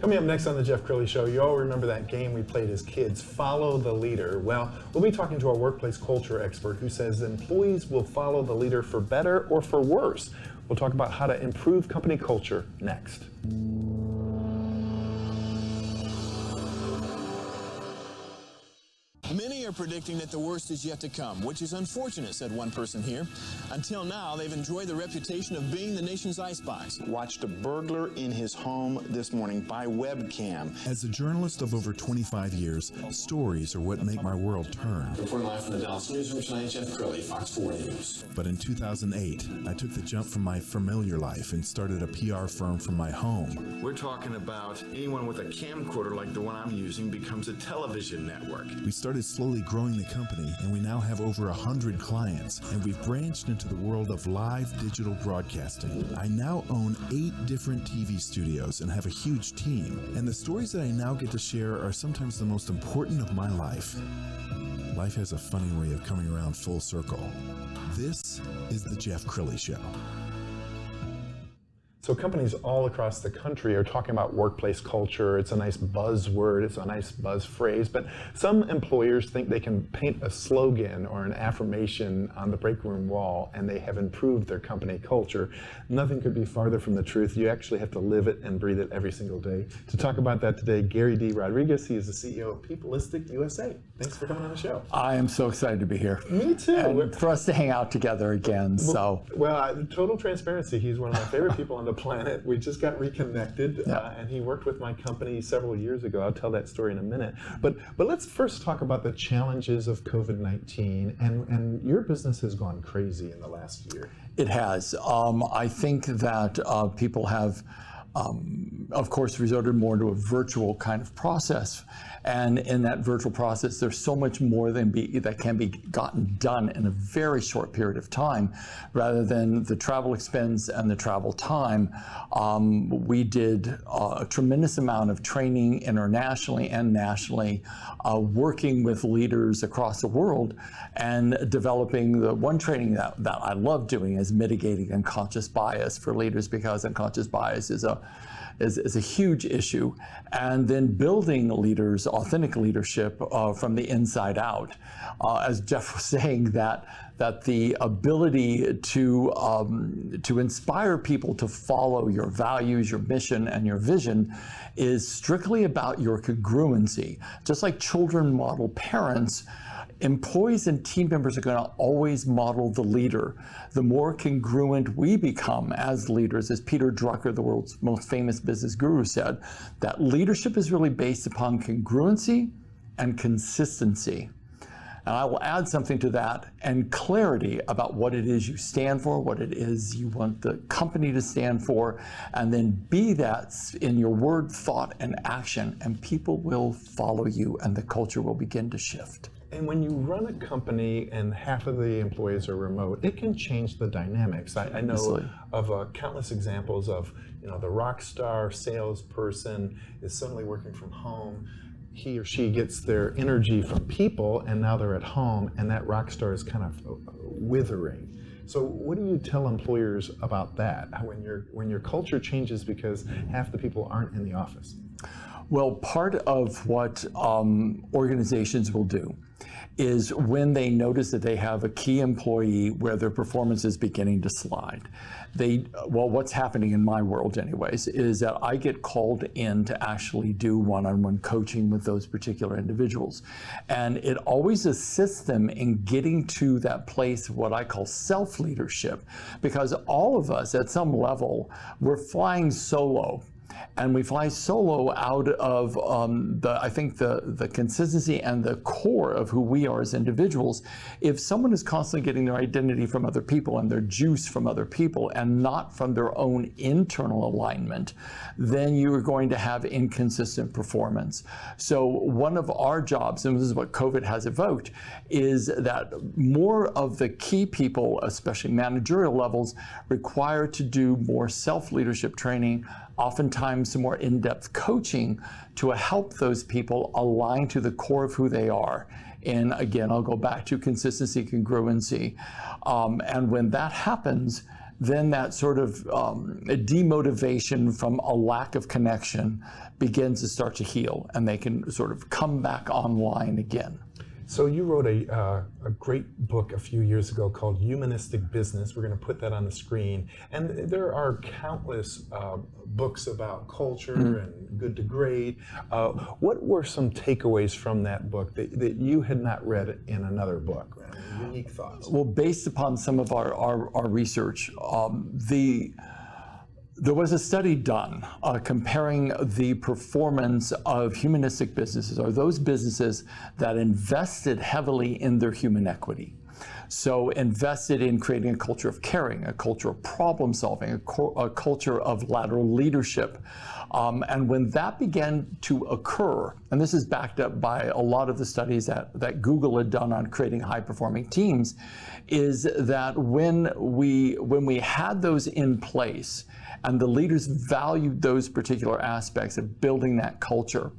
Coming up next on the Jeff Crilley Show, you all remember that game we played as kids, Follow the Leader. Well, we'll be talking to a workplace culture expert who says employees will follow the leader for better or for worse. We'll talk about how to improve company culture next. Many are predicting that the worst is yet to come, which is unfortunate, said one person here. Until now, they've enjoyed the reputation of being the nation's icebox. Watched a burglar in his home this morning by webcam. As a journalist of over 25 years, stories are what make my world turn. Reporting live from the Dallas newsroom tonight, Jeff Crilley, Fox 4 News. But in 2008, I took the jump from my familiar life and started a PR firm from my home. We're talking about anyone with a camcorder like the one I'm using becomes a television network. We started slowly growing the company, and we now have over 100 clients, and we've branched into the world of live digital broadcasting. I now own 8 different TV studios and have a huge team, and the stories that I now get to share are sometimes the most important of my life. Life has a funny way of coming around full circle. This is the Jeff Crilley Show. So companies all across the country are talking about workplace culture. It's a nice buzzword, it's a nice buzz phrase, but some employers think they can paint a slogan or an affirmation on the break room wall and they have improved their company culture. Nothing could be farther from the truth. You actually have to live it and breathe it every single day. To talk about that today, Gary D. Rodriguez, he is the CEO of Peopleistic USA. Thanks for coming on the show. I am so excited to be here. Me too. And for us to hang out together again. Well, total transparency, he's one of my favorite people on the planet. We just got reconnected, and he worked with my company several years ago. I'll tell that story in a minute. But let's first talk about the challenges of COVID-19, and your business has gone crazy in the last year. It has. I think that people have, of course, resorted more to a virtual kind of process. And in that virtual process, there's so much more that can be gotten done in a very short period of time, rather than the travel expense and the travel time. We did a tremendous amount of training internationally and nationally, working with leaders across the world and developing the one training that I love doing is mitigating unconscious bias for leaders, because unconscious bias is a huge issue, and then building leaders, authentic leadership from the inside out. As Jeff was saying, that the ability to inspire people to follow your values, your mission, and your vision is strictly about your congruency. Just like children model parents, employees and team members are going to always model the leader. The more congruent we become as leaders, as Peter Drucker, the world's most famous business guru, said, that leadership is really based upon congruency and consistency. And I will add something to that, and clarity about what it is you stand for, what it is you want the company to stand for, and then be that in your word, thought, and action, and people will follow you and the culture will begin to shift. And when you run a company and half of the employees are remote, it can change the dynamics. I know of countless examples of, the rock star salesperson is suddenly working from home. He or she gets their energy from people, and now they're at home, and that rock star is kind of withering. So what do you tell employers about that, when your culture changes because half the people aren't in the office? Well, part of what organizations will do is when they notice that they have a key employee where their performance is beginning to slide. What's happening in my world anyways, is that I get called in to actually do one-on-one coaching with those particular individuals. And it always assists them in getting to that place of what I call self-leadership, because all of us at some level, we're flying solo. And we fly solo out of I think the consistency and the core of who we are as individuals. If someone is constantly getting their identity from other people and their juice from other people and not from their own internal alignment, then you are going to have inconsistent performance. So one of our jobs, and this is what COVID has evoked, is that more of the key people, especially managerial levels, require to do more self-leadership training, oftentimes some more in-depth coaching to help those people align to the core of who they are. And again, I'll go back to consistency, congruency. And when that happens, then that sort of demotivation from a lack of connection begins to start to heal, and they can sort of come back online again. So you wrote a great book a few years ago called Humanistic Business. We're going to put that on the screen. And there are countless books about culture and good to great. What were some takeaways from that book that you had not read in another book? Unique thoughts. Well, based upon some of our research, there was a study done comparing the performance of humanistic businesses, or those businesses that invested heavily in their human equity. So invested in creating a culture of caring, a culture of problem solving, a culture of lateral leadership. And when that began to occur, and this is backed up by a lot of the studies that Google had done on creating high performing teams, is that when we had those in place, and the leaders valued those particular aspects of building that culture,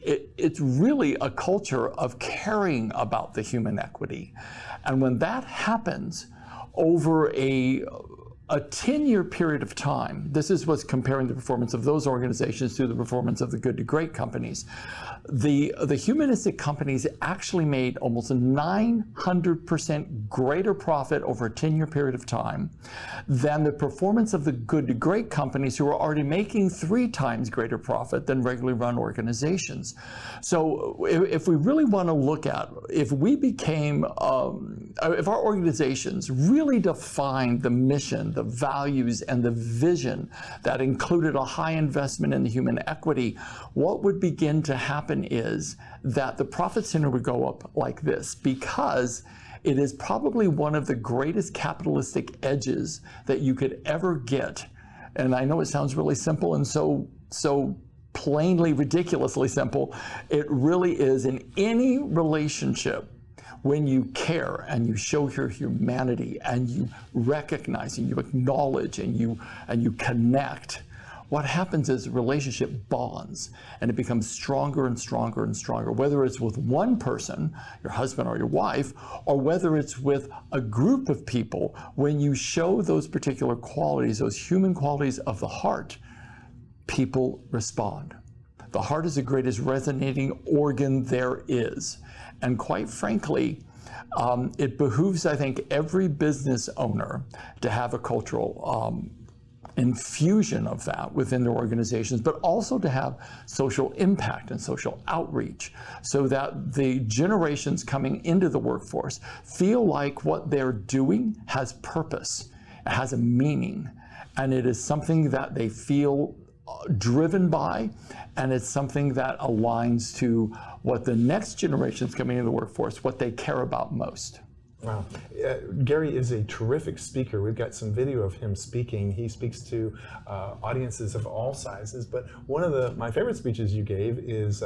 it's really a culture of caring about the human equity. And when that happens over a 10-year period of time, this is what's comparing the performance of those organizations to the performance of the good to great companies. The humanistic companies actually made almost a 900% greater profit over a 10-year period of time than the performance of the good to great companies, who are already making 3 times greater profit than regularly run organizations. So if we really want to look at, if we became, if our organizations really defined the mission, the values, and the vision that included a high investment in the human equity, what would begin to happen is that the profit center would go up like this, because it is probably one of the greatest capitalistic edges that you could ever get. And I know it sounds really simple and so plainly ridiculously simple. It really is. In any relationship, when you care and you show your humanity and you recognize and you acknowledge and you connect, what happens is the relationship bonds, and it becomes stronger and stronger and stronger, whether it's with one person, your husband or your wife, or whether it's with a group of people. When you show those particular qualities, those human qualities of the heart, people respond. The heart is the greatest resonating organ there is. And quite frankly, it behooves, I think, every business owner to have a cultural infusion of that within their organizations, but also to have social impact and social outreach, so that the generations coming into the workforce feel like what they're doing has purpose, it has a meaning, and it is something that they feel driven by, and it's something that aligns to what the next generations coming into the workforce, what they care about most. Wow. Gary is a terrific speaker. We've got some video of him speaking. He speaks to audiences of all sizes, but one of my favorite speeches you gave is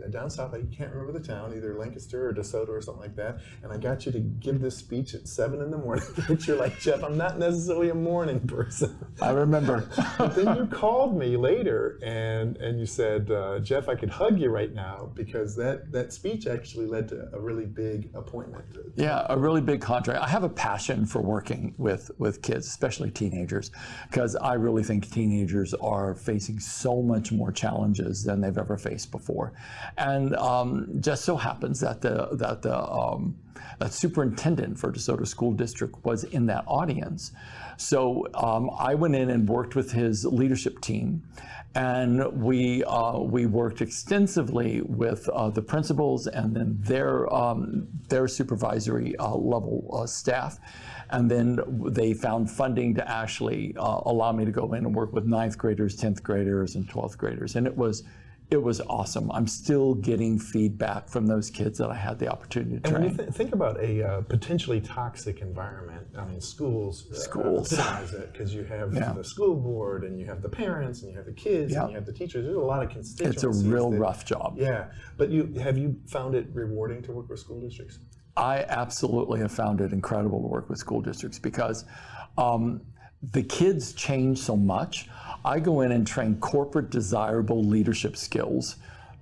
down south. I can't remember the town, either Lancaster or DeSoto or something like that, and I got you to give this speech at 7 in the morning, which you're like, Jeff, I'm not necessarily a morning person. I remember. But then you called me later and you said, Jeff, I could hug you right now, because that speech actually led to a really big appointment. Yeah, a really big contract. I have a passion for working with kids, especially teenagers, because I really think teenagers are facing so much more challenges than they've ever faced before. And just so happens that that superintendent for DeSoto School District was in that audience. So I went in and worked with his leadership team, and we worked extensively with the principals and then their supervisory level staff, and then they found funding to actually allow me to go in and work with 9th graders, 10th graders, and 12th graders, and it was awesome. I'm still getting feedback from those kids that I had the opportunity to train. And when you think about a potentially toxic environment, I mean, schools epitomize it, because you have the school board, and you have the parents, and you have the kids, and you have the teachers. There's a lot of constituencies. It's a real rough job. Yeah, but have you found it rewarding to work with school districts? I absolutely have found it incredible to work with school districts, because the kids change so much. I go in and train corporate desirable leadership skills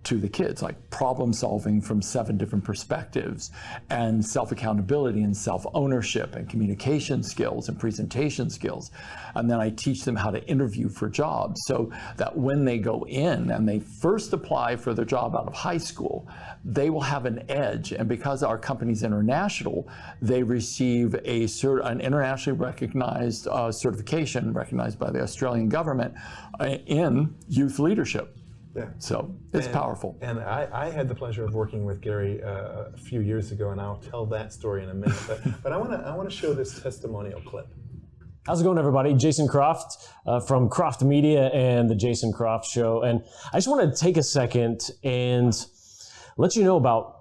to the kids, like problem solving from 7 different perspectives, and self-accountability and self-ownership and communication skills and presentation skills. And then I teach them how to interview for jobs, so that when they go in and they first apply for their job out of high school, they will have an edge. And because our company's international, they receive an internationally recognized certification recognized by the Australian government in youth leadership. Yeah. So it's powerful. And I had the pleasure of working with Gary a few years ago, and I'll tell that story in a minute. But I want to show this testimonial clip. How's it going, everybody? Jason Croft from Croft Media and the Jason Croft Show. And I just want to take a second and let you know about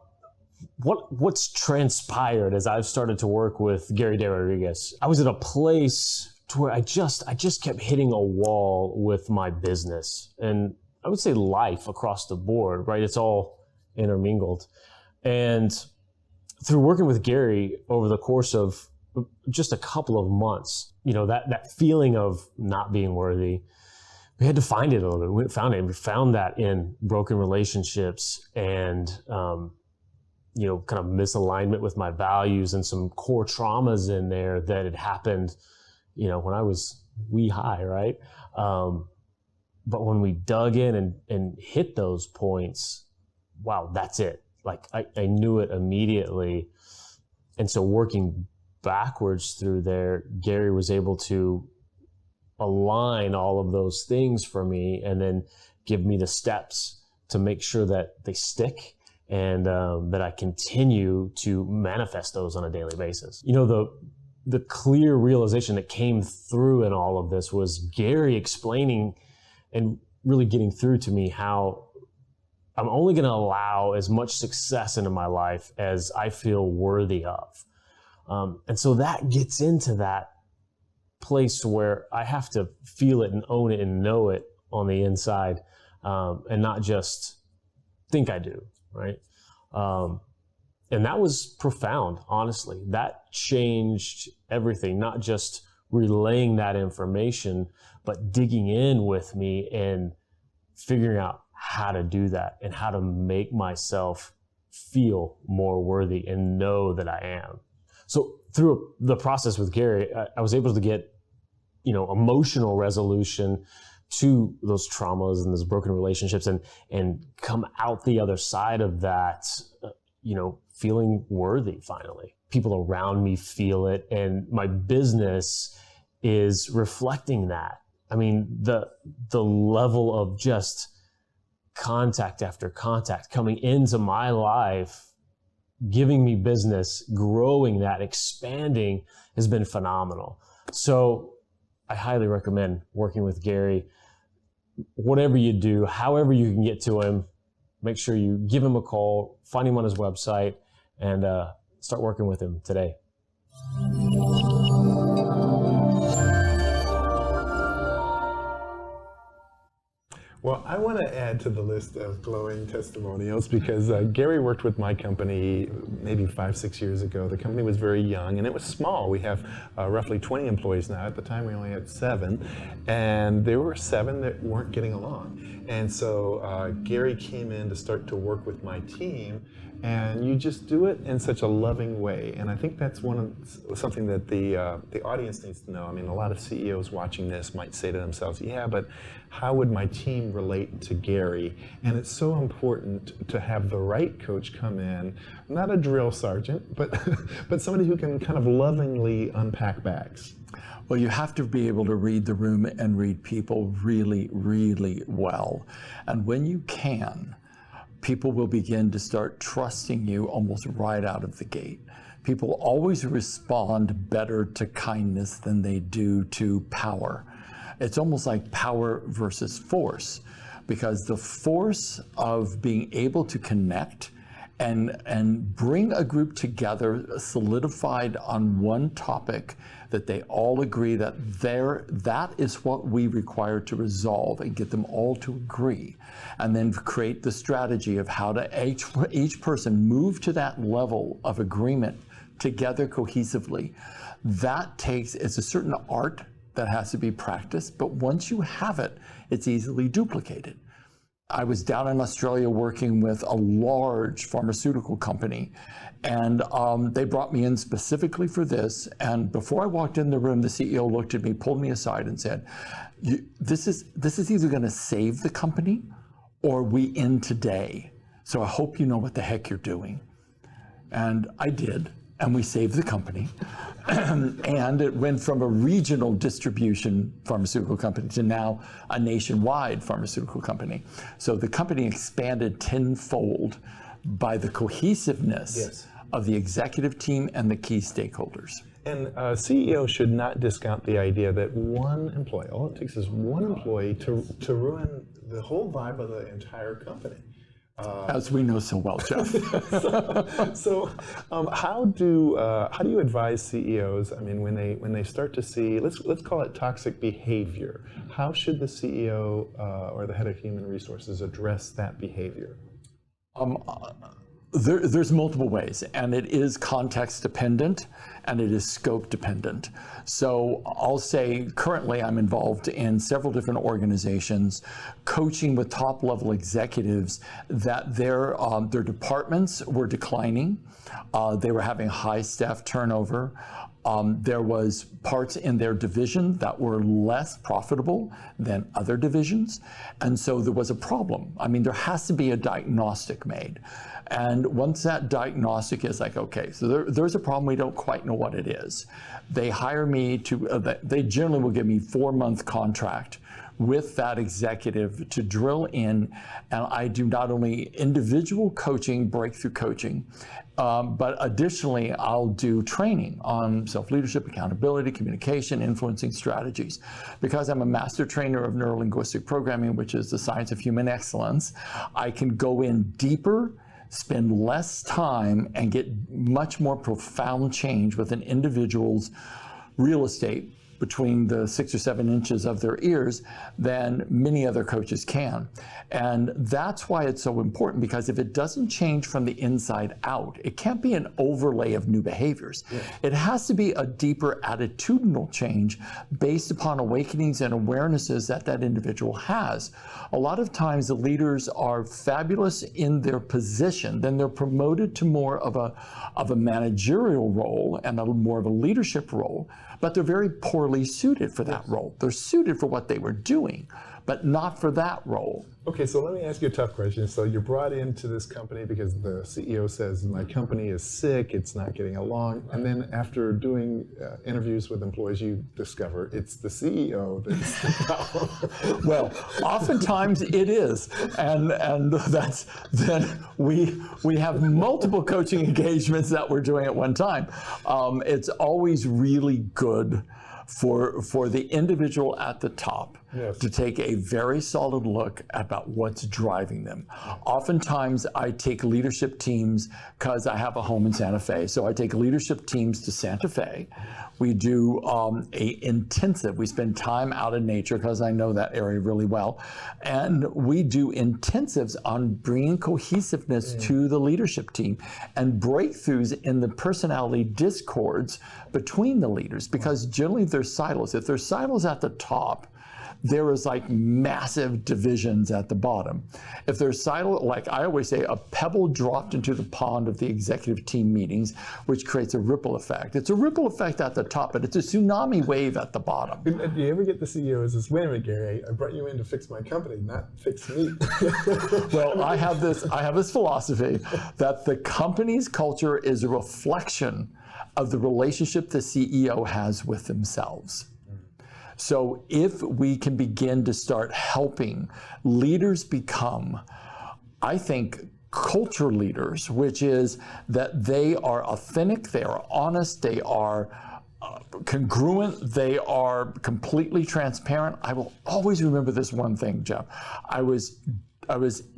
what's transpired as I've started to work with Gary De Rodriguez. I was at a place to where I just kept hitting a wall with my business, and I would say life across the board, right? It's all intermingled. And through working with Gary over the course of just a couple of months, that feeling of not being worthy, we had to find it a little bit. We found it. We found that in broken relationships and, kind of misalignment with my values and some core traumas in there that had happened, when I was wee high, right? But when we dug in and hit those points, wow, that's it. Like I knew it immediately. And so working backwards through there, Gary was able to align all of those things for me and then give me the steps to make sure that they stick and that I continue to manifest those on a daily basis. The clear realization that came through in all of this was Gary explaining and really getting through to me how I'm only going to allow as much success into my life as I feel worthy of. And so that gets into that place where I have to feel it and own it and know it on the inside, and not just think I do, right? And that was profound, honestly. That changed everything, not just relaying that information, but digging in with me and figuring out how to do that and how to make myself feel more worthy and know that I am. So through the process with Gary, I was able to get, emotional resolution to those traumas and those broken relationships and come out the other side of that, feeling worthy finally. People around me feel it, and my business is reflecting that. I mean, the level of just contact after contact coming into my life, giving me business, growing that, expanding has been phenomenal. So I highly recommend working with Gary. Whatever you do, however you can get to him, make sure you give him a call, find him on his website, and start working with him today. Well, I want to add to the list of glowing testimonials because Gary worked with my company maybe 5-6 years ago. The company was very young and it was small. We have roughly 20 employees now. At the time, we only had 7, and there were 7 that weren't getting along. And so Gary came in to start to work with my team, and you just do it in such a loving way. And I think that's something that the audience needs to know. I mean, a lot of CEOs watching this might say to themselves, yeah, but how would my team relate to Gary? And it's so important to have the right coach come in, not a drill sergeant, but somebody who can kind of lovingly unpack bags. Well, you have to be able to read the room and read people really, really well. And when you can, people will begin to start trusting you almost right out of the gate. People always respond better to kindness than they do to power. It's almost like power versus force, because the force of being able to connect and bring a group together solidified on one topic that they all agree that that is what we require to resolve, and get them all to agree, and then create the strategy of how to each person move to that level of agreement together cohesively. It's a certain art that has to be practiced, but once you have it, it's easily duplicated. I was down in Australia working with a large pharmaceutical company, and they brought me in specifically for this. And before I walked in the room, the CEO looked at me, pulled me aside, and said, "This is either going to save the company, or we end today. So I hope you know what the heck you're doing." And I did, and we saved the company. And it went from a regional distribution pharmaceutical company to now a nationwide pharmaceutical company. So the company expanded tenfold by the cohesiveness of the executive team and the key stakeholders. And a CEO should not discount the idea that one employee, all it takes is one employee to ruin the whole vibe of the entire company. As we know so well, Jeff. How do you advise CEOs? I mean, when they start to see, let's call it toxic behavior, how should the CEO or the head of human resources address that behavior? There's multiple ways, and it is context dependent and it is scope dependent. So I'll say currently I'm involved in several different organizations coaching with top level executives that their departments were declining. They were having high staff turnover. There was parts in their division that were less profitable than other divisions. And so there was a problem. I mean, there has to be a diagnostic made. And once that diagnostic is like, okay, so there's a problem, we don't quite know what it is. They hire me to, they generally will give me 4-month contract with that executive to drill in, and I do not only individual coaching, breakthrough coaching, but additionally I'll do training on self-leadership, accountability, communication, influencing strategies. Because I'm a master trainer of neuro-linguistic programming, which is the science of human excellence, I can go in deeper, spend less time, and get much more profound change with an individual's real estate between the 6 or 7 inches of their ears than many other coaches can. And that's why it's so important, because if it doesn't change from the inside out, it can't be an overlay of new behaviors. Yeah. It has to be a deeper attitudinal change based upon awakenings and awarenesses that that individual has. A lot of times the leaders are fabulous in their position, then they're promoted to more of a managerial role and more of a leadership role, but they're very poorly suited for that role. They're suited for what they were doing, but not for that role. Okay, so let me ask you a tough question. So you're brought into this company because the CEO says, my company is sick, it's not getting along. And then after doing interviews with employees, you discover it's the CEO that's the problem. Well, oftentimes it is. And that's, then we have multiple coaching engagements that we're doing at one time. It's always really good for the individual at the top to take a very solid look about what's driving them. Oftentimes I take leadership teams, because I have a home in Santa Fe, so I take leadership teams to Santa Fe. We do a intensive, we spend time out in nature because I know that area really well, and we do intensives on bringing cohesiveness to the leadership team and breakthroughs in the personality discords between the leaders, because generally there's silos. If there's silos at the top, there is like massive divisions at the bottom. If there's silo, like I always say, a pebble dropped into the pond of the executive team meetings, which creates a ripple effect. It's a ripple effect at the top, but it's a tsunami wave at the bottom. Do you ever get the CEO who says, wait a minute, Gary, I brought you in to fix my company, not fix me? Well, I have this philosophy that the company's culture is a reflection of the relationship the CEO has with themselves. So if we can begin to start helping leaders become, I think, culture leaders, which is that they are authentic, they are honest, they are congruent, they are completely transparent. I will always remember this one thing, Jeff. I was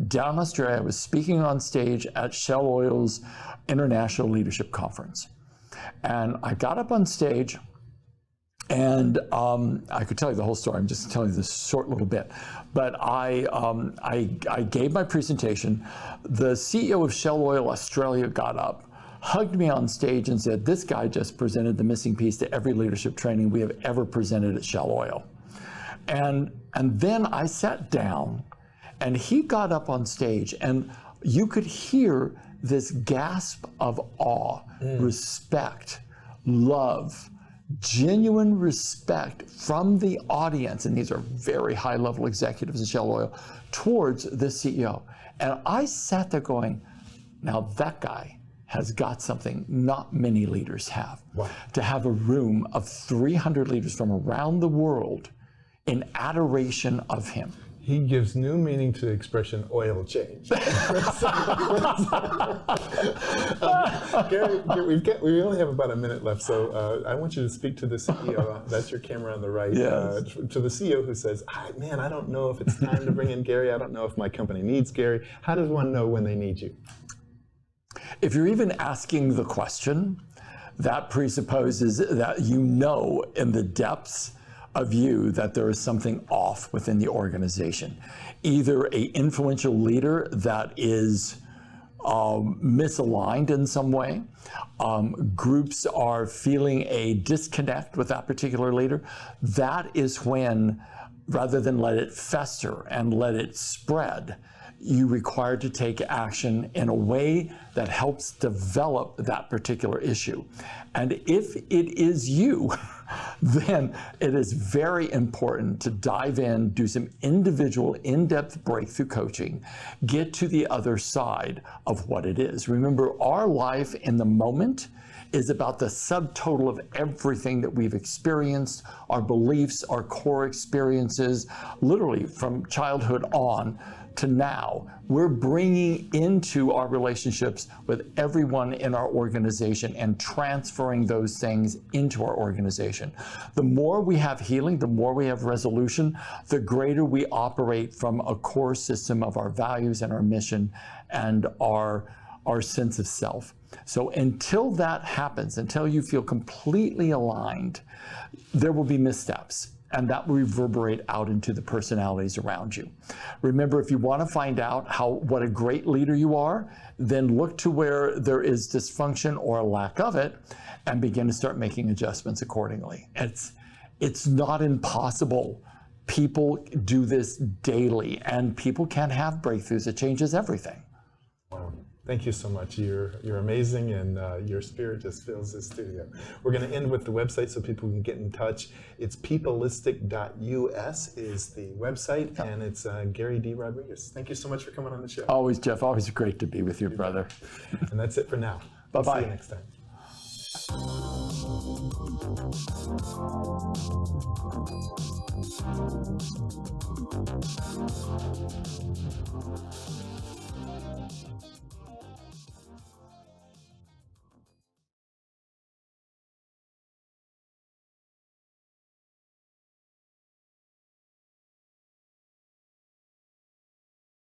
down in Australia, I was speaking on stage at Shell Oil's International Leadership Conference. And I got up on stage, and I could tell you the whole story. I'm just telling you this short little bit. But I gave my presentation. The CEO of Shell Oil Australia got up, hugged me on stage, and said, "This guy just presented the missing piece to every leadership training we have ever presented at Shell Oil." And then I sat down, And he got up on stage, and you could hear this gasp of awe, respect, love, genuine respect from the audience, and these are very high-level executives in Shell Oil, towards the CEO. And I sat there going, now that guy has got something not many leaders have. Wow. To have a room of 300 leaders from around the world in adoration of him. He gives new meaning to the expression oil change. Gary, we only have about a minute left, so I want you to speak to the CEO. That's your camera on the right. Yes. To the CEO who says, man, I don't know if it's time to bring in Gary. I don't know if my company needs Gary. How does one know when they need you? If you're even asking the question, that presupposes that you know in the depths of you that there is something off within the organization. Either an influential leader that is misaligned in some way, groups are feeling a disconnect with that particular leader. That is when, rather than let it fester and let it spread, you require to take action in a way that helps develop that particular issue. And if it is you, then it is very important to dive in, do some individual in-depth breakthrough coaching, get to the other side of what it is. Remember, our life in the moment is about the subtotal of everything that we've experienced, our beliefs, our core experiences, literally from childhood on to now. We're bringing into our relationships with everyone in our organization and transferring those things into our organization. The more we have healing, the more we have resolution, the greater we operate from a core system of our values and our mission and our sense of self. So until that happens, until you feel completely aligned, there will be missteps. And that will reverberate out into the personalities around you. Remember, if you want to find out what a great leader you are, then look to where there is dysfunction or a lack of it and begin to start making adjustments accordingly. It's not impossible. People do this daily, and people can have breakthroughs. It changes everything. Wow. Thank you so much. You're amazing, and your spirit just fills this studio. We're going to end with the website so people can get in touch. It's peopleistic.us is the website, and it's Gary D. Rodriguez. Thank you so much for coming on the show. Always, Jeff. Always great to be with you, brother. And that's it for now. Bye-bye. See you next time.